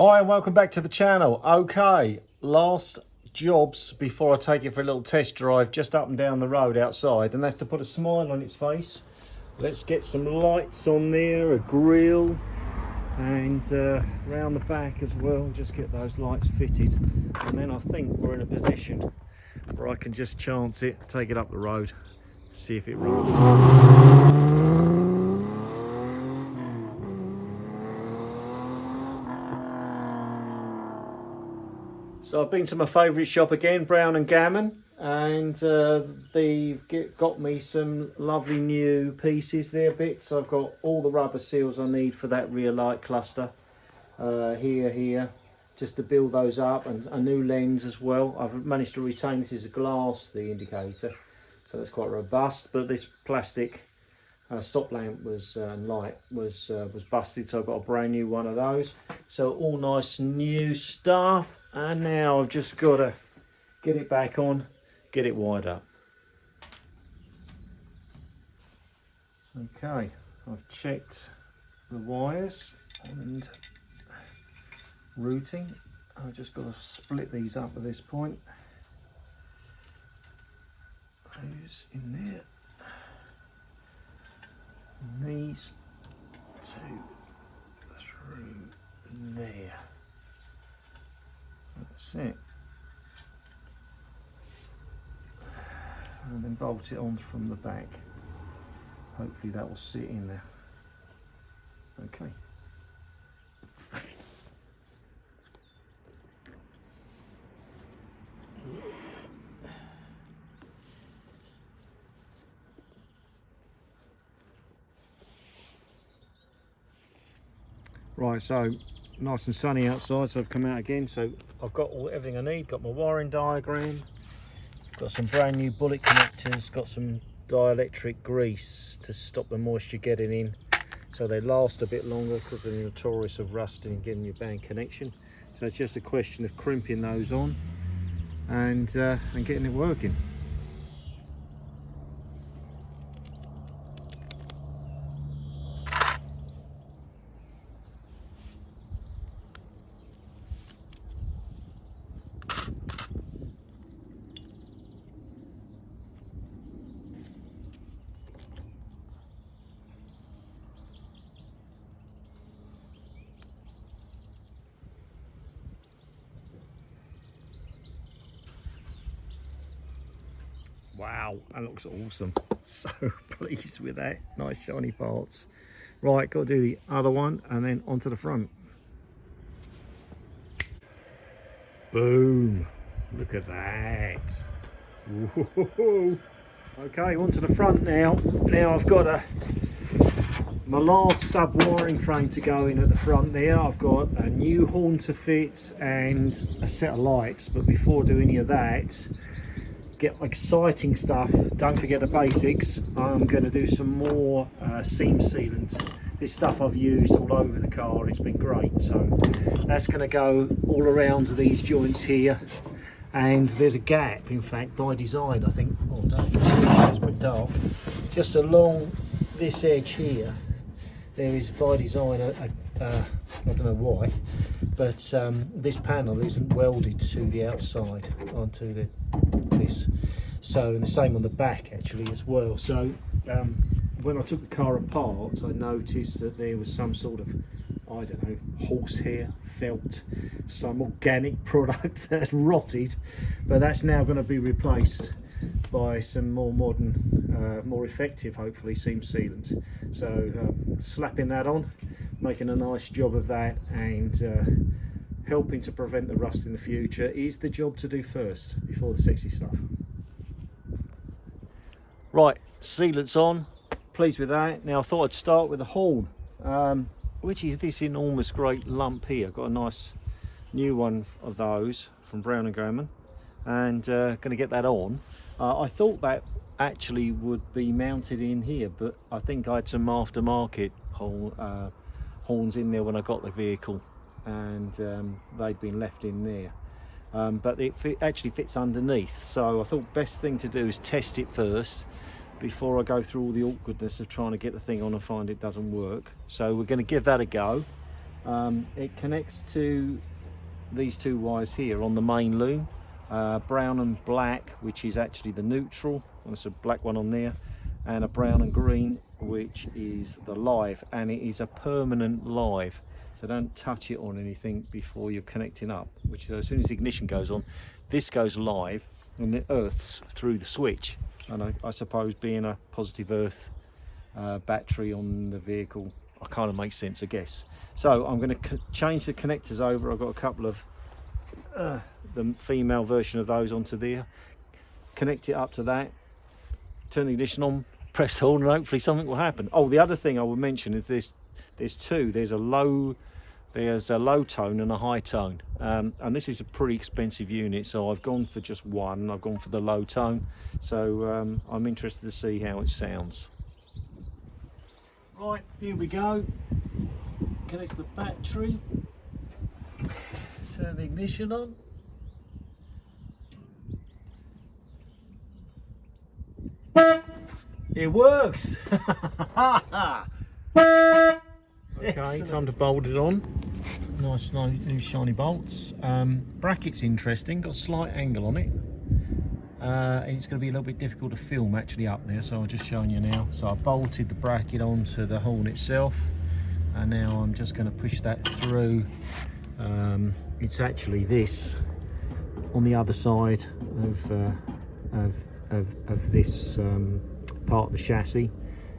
Hi, and welcome back to the channel. Okay, last jobs before I take it for a little test drive just up and down the road outside, and that's to put a smile on its face. Let's get some lights on there, a grille, and round the back as well, just get those lights fitted, and then I think we're in a position where I can just chance it, take it up the road, see if it runs. So I've been to my favourite shop again, Brown and Gammon, and they've got me some lovely new pieces there, bits. I've got all the rubber seals I need for that rear light cluster here, just to build those up, and a new lens as well. I've managed to retain this as a glass, the indicator, so that's quite robust, but this plastic stop lamp was light was busted, so I've got a brand new one of those. So all nice new stuff. And now I've just got to get it back on, get it wired up. Okay, I've checked the wires and routing. I've just got to split these up at this point. Those in there. And these two through there. That's it. And then bolt it on from the back. Hopefully that will sit in there. Okay. Right, so nice and sunny outside, so I've come out again. So I've got everything I need, got my wiring diagram, got some brand new bullet connectors, got some dielectric grease to stop the moisture getting in, so they last a bit longer because they're notorious of rusting and getting your bad connection. So it's just a question of crimping those on and getting it working. Wow, that looks awesome. So pleased with that. Nice shiny parts. Right, got to do the other one and then onto the front. Boom. Look at that. Whoa. Okay, onto the front now. Now I've got my last sub wiring frame to go in at the front there. I've got a new horn to fit and a set of lights, but before I do any of that, get exciting stuff, don't forget the basics. I'm going to do some more seam sealant. This stuff I've used all over the car, it's been great. So that's going to go all around these joints here, and there's a gap, in fact, by design, I think. Oh, don't you see, it's a bit dark. Just along this edge here, there is by design I don't know why, but this panel isn't welded to the outside onto this. So, and the same on the back actually as well. So when I took the car apart, I noticed that there was some sort of, I don't know, horsehair, felt, some organic product that had rotted, but that's now going to be replaced by some more modern, more effective, hopefully, seam sealant. So slapping that on, making a nice job of that, and helping to prevent the rust in the future is the job to do first, before the sexy stuff. Right, sealant's on, pleased with that. Now I thought I'd start with the horn, which is this enormous great lump here. I've got a nice new one of those from Brown and Gammon, and going to get that on. I thought that actually would be mounted in here, but I think I had some aftermarket horns in there when I got the vehicle, and they'd been left in there. But it actually fits underneath, so I thought best thing to do is test it first before I go through all the awkwardness of trying to get the thing on and find it doesn't work. So we're going to give that a go. It connects to these two wires here on the main loom, brown and black, which is actually the neutral. There's a black one on there, and a brown and green, which is the live, and it is a permanent live, so don't touch it on anything before you're connecting up, which as soon as the ignition goes on, this goes live and it earths through the switch. And I suppose being a positive earth battery on the vehicle, it kind of makes sense, I guess. So I'm going to change the connectors over. I've got a couple of the female version of those onto there, connect it up to that, turn the ignition on, press the horn, and hopefully something will happen. Oh, the other thing I will mention is there's a low tone and a high tone, and this is a pretty expensive unit, so I've gone for just one. I've gone for the low tone, so I'm interested to see how it sounds. Right, here we go. Connect the battery, turn the ignition on. It works. Okay, time to bolt it on. Nice new shiny bolts. Bracket's interesting, got a slight angle on it. It's going to be a little bit difficult to film actually up there, so I'll just show you now. So I bolted the bracket onto the horn itself, and now I'm just going to push that through. It's actually this on the other side of this part of the chassis.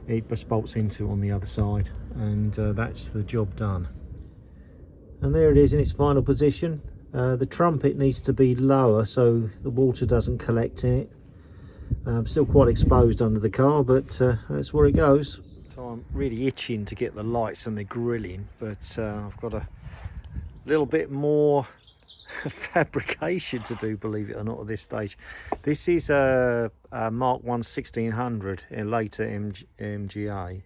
It just bolts into on the other side, and that's the job done. And there it is in its final position. The trumpet needs to be lower so the water doesn't collect in it. Still quite exposed under the car, but that's where it goes. So I'm really itching to get the lights and the grilling, but I've got a little bit more fabrication to do, believe it or not, at this stage. This is a Mark 1 1600 in later MGA,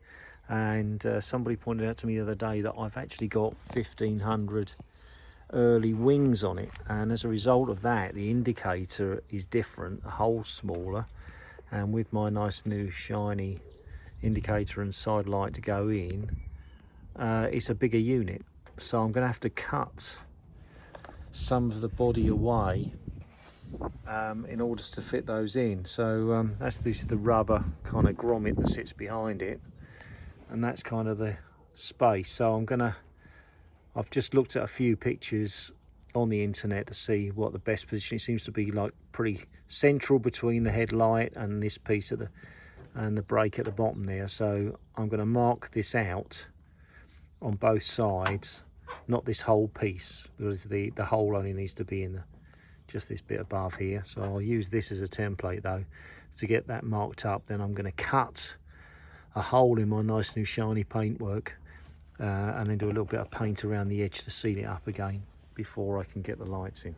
and somebody pointed out to me the other day that I've actually got 1500 early wings on it, and as a result of that the indicator is different, a hole smaller, and with my nice new shiny indicator and side light to go in, it's a bigger unit, so I'm going to have to cut some of the body away in order to fit those in. So that's the rubber kind of grommet that sits behind it, and that's kind of the space. So I've just looked at a few pictures on the internet to see what the best position. It seems to be like pretty central between the headlight and this piece of the brake at the bottom there. So I'm going to mark this out on both sides, not this whole piece, because the hole only needs to be in just this bit above here. So I'll use this as a template though to get that marked up. Then I'm going to cut a hole in my nice new shiny paintwork, and then do a little bit of paint around the edge to seal it up again before I can get the lights in.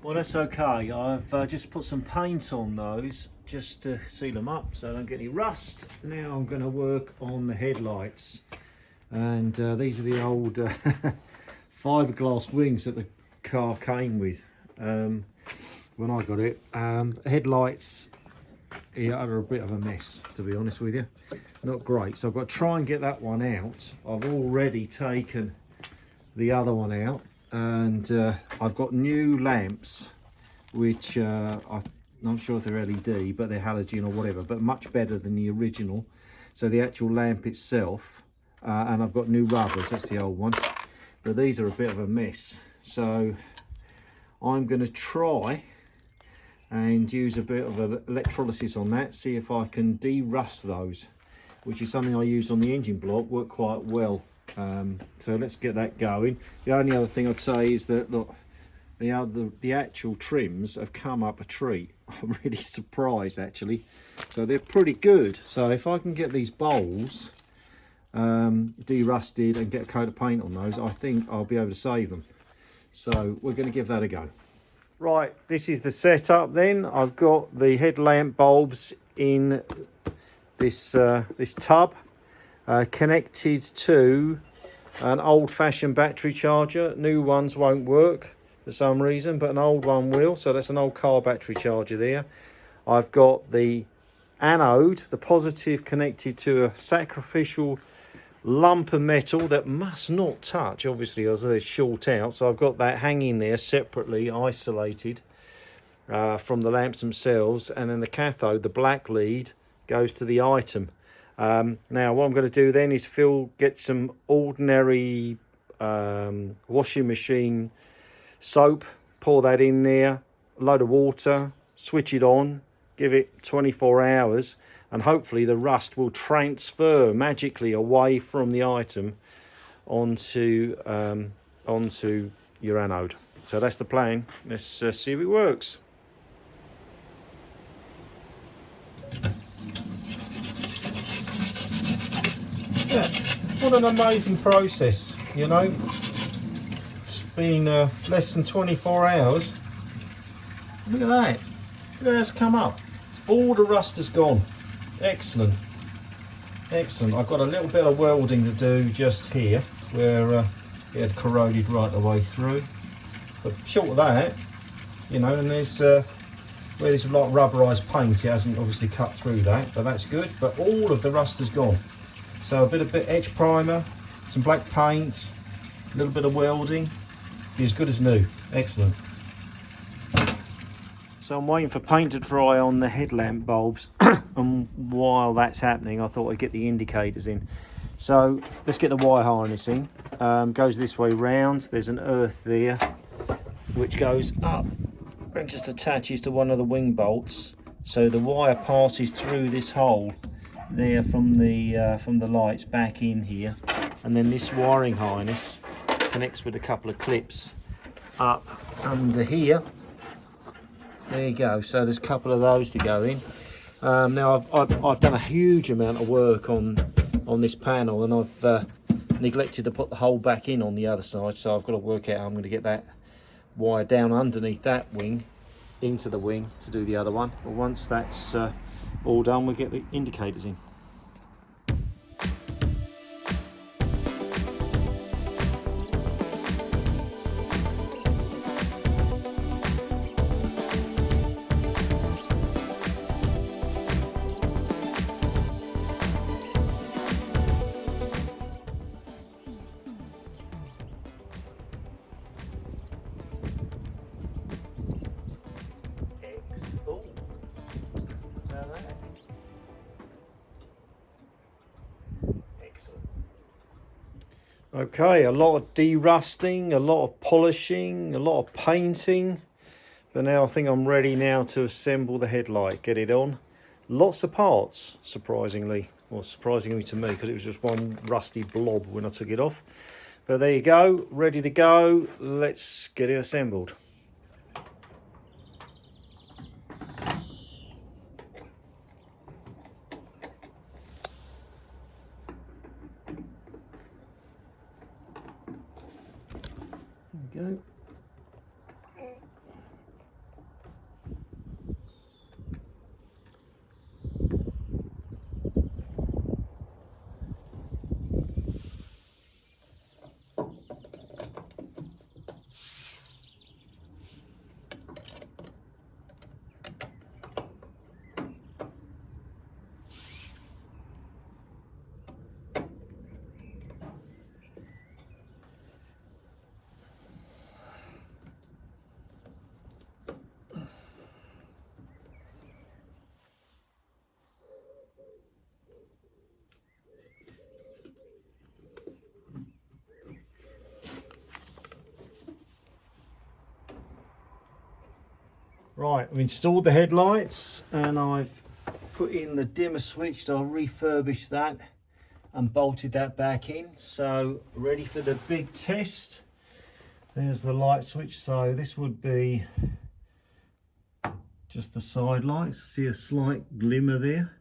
Well, that's okay. I've just put some paint on those just to seal them up so I don't get any rust. Now I'm going to work on the headlights. And these are the old fiberglass wings that the car came with when I got it. Headlights are a bit of a mess, to be honest with you. Not great, so I've got to try and get that one out. I've already taken the other one out, and I've got new lamps, which I'm not sure if they're LED, but they're halogen or whatever, but much better than the original. So the actual lamp itself, and I've got new rubbers, that's the old one, but these are a bit of a mess. So I'm going to try and use a bit of electrolysis on that, see if I can de-rust those, which is something I used on the engine block, worked quite well. So let's get that going. The only other thing I'd say is that, look, the actual trims have come up a treat. I'm really surprised actually. So they're pretty good. So if I can get these bowls de-rusted and get a coat of paint on those, I think I'll be able to save them. So we're going to give that a go. Right, this is the setup then. I've got the headlamp bulbs in this this tub, connected to An old-fashioned battery charger. New ones won't work for some reason, but an old one will. So that's an old car battery charger there. I've got the anode, the positive, connected to a sacrificial lump of metal that must not touch, obviously, as they short out. So I've got that hanging there separately, isolated from the lamps themselves. And then the cathode, the black lead, goes to the item. Now what I'm going to do then is get some ordinary washing machine soap, pour that in there, a load of water, switch it on, give it 24 hours, and hopefully the rust will transfer magically away from the item onto your anode. So that's the plan. Let's see if it works. Yeah, what an amazing process, you know. It's been less than 24 hours. Look at that. Look how it's come up. All the rust has gone. Excellent. Excellent. I've got a little bit of welding to do just here where it had corroded right the way through. But short of that, you know, and there's where there's like rubberized paint, it hasn't obviously cut through that, but that's good. But all of the rust has gone. So a bit of etch primer, some black paint, a little bit of welding, be as good as new. Excellent. So I'm waiting for paint to dry on the headlamp bulbs, and while that's happening I thought I'd get the indicators in. So let's get the wire harness in. Goes this way round, there's an earth there which goes up and just attaches to one of the wing bolts. So the wire passes through this hole there from the lights back in here, and then this wiring harness connects with a couple of clips up under here. There you go. So there's a couple of those to go in. Now I've done a huge amount of work on this panel, and I've neglected to put the hole back in on the other side. So I've got to work out how I'm going to get that wire down underneath that wing into the wing to do the other one. But once that's all done, we'll get the indicators in. Okay, a lot of de-rusting, a lot of polishing, a lot of painting, but now I think I'm ready now to assemble the headlight, get it on. Lots of parts, surprisingly, or surprisingly to me, because it was just one rusty blob when I took it off. But there you go, ready to go. Let's get it assembled. There we go. Right, I've installed the headlights and I've put in the dimmer switch. I'll refurbish that and bolted that back in. So ready for the big test. There's the light switch. So this would be just the side lights. See a slight glimmer there.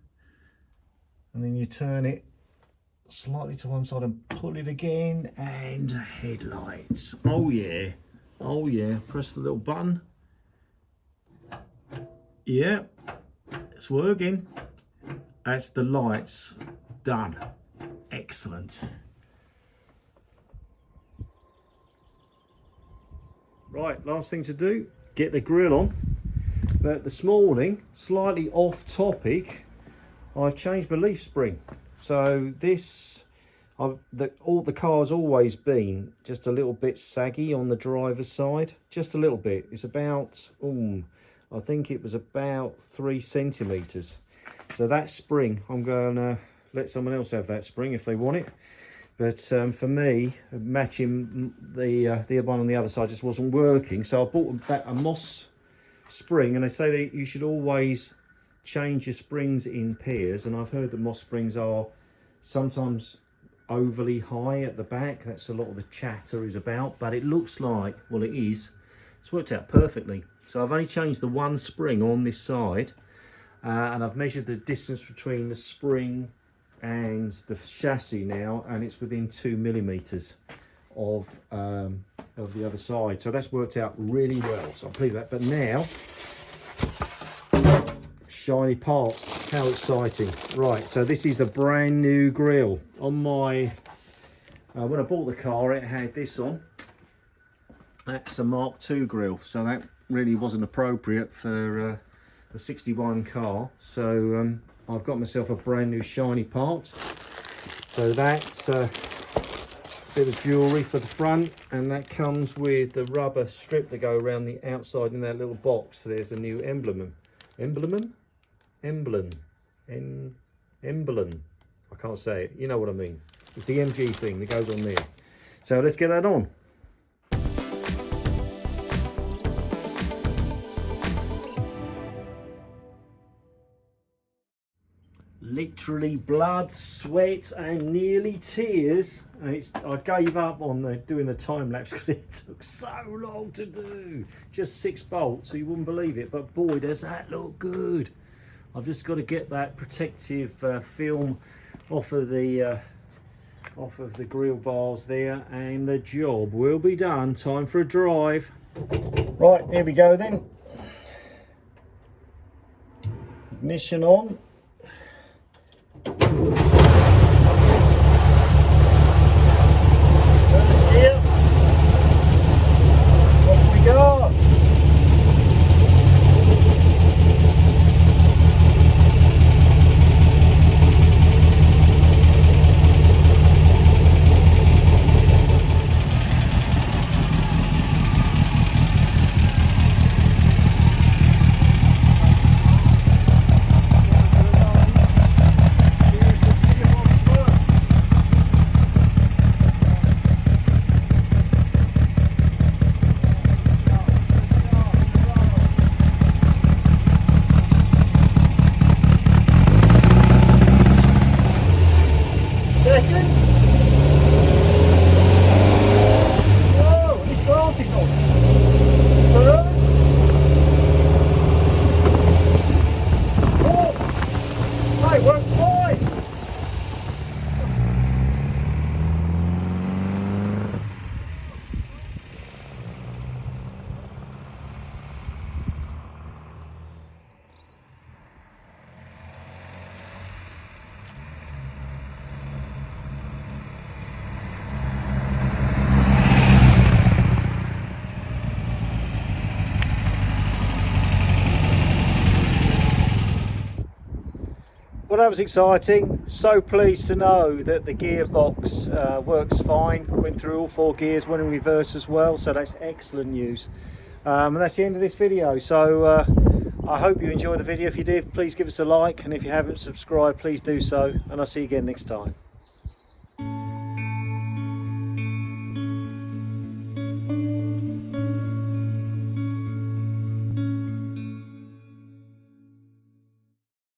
And then you turn it slightly to one side and pull it again, and headlights. Oh yeah, oh yeah. Press the little button. Yeah, it's working. That's the lights done. Excellent. Right, last thing to do, get the grill on. But this morning, slightly off topic, I've changed my leaf spring. So this, the car's always been just a little bit saggy on the driver's side, just a little bit. It's about, I think it was about 3 centimeters. So that spring, I'm going to let someone else have that spring if they want it. But for me, matching the one on the other side just wasn't working. So I bought a Moss spring, and they say that you should always change your springs in pairs. And I've heard that Moss springs are sometimes overly high at the back. That's a lot of the chatter is about. But it looks like, well, it is. It's worked out perfectly. So I've only changed the one spring on this side, and I've measured the distance between the spring and the chassis now, and it's within 2 millimeters of the other side. So that's worked out really well, so I'm pleased with that. But now, shiny parts, how exciting. Right, so this is a brand new grill. On my when I bought the car, it had this on. That's a Mark II grill, so that really wasn't appropriate for the 61 car. So I've got myself a brand new shiny part. So that's a bit of jewellery for the front, and that comes with the rubber strip to go around the outside in that little box. There's a new emblem. Emblem. I can't say it. You know what I mean. It's the MG thing that goes on there. So let's get that on. Literally blood, sweat and nearly tears. I gave up on doing the time lapse because it took so long to do. Just 6 bolts, so you wouldn't believe it. But boy, does that look good. I've just got to get that protective film off of the grill bars there, and the job will be done. Time for a drive. Right, here we go then. Ignition on. First gear. Off we go. Well, that was exciting. So pleased to know that the gearbox works fine. Went through all 4 gears, went in reverse as well, so that's excellent news. And that's the end of this video. So I hope you enjoyed the video. If you did, please give us a like, and if you haven't subscribed, please do so, and I'll see you again next time.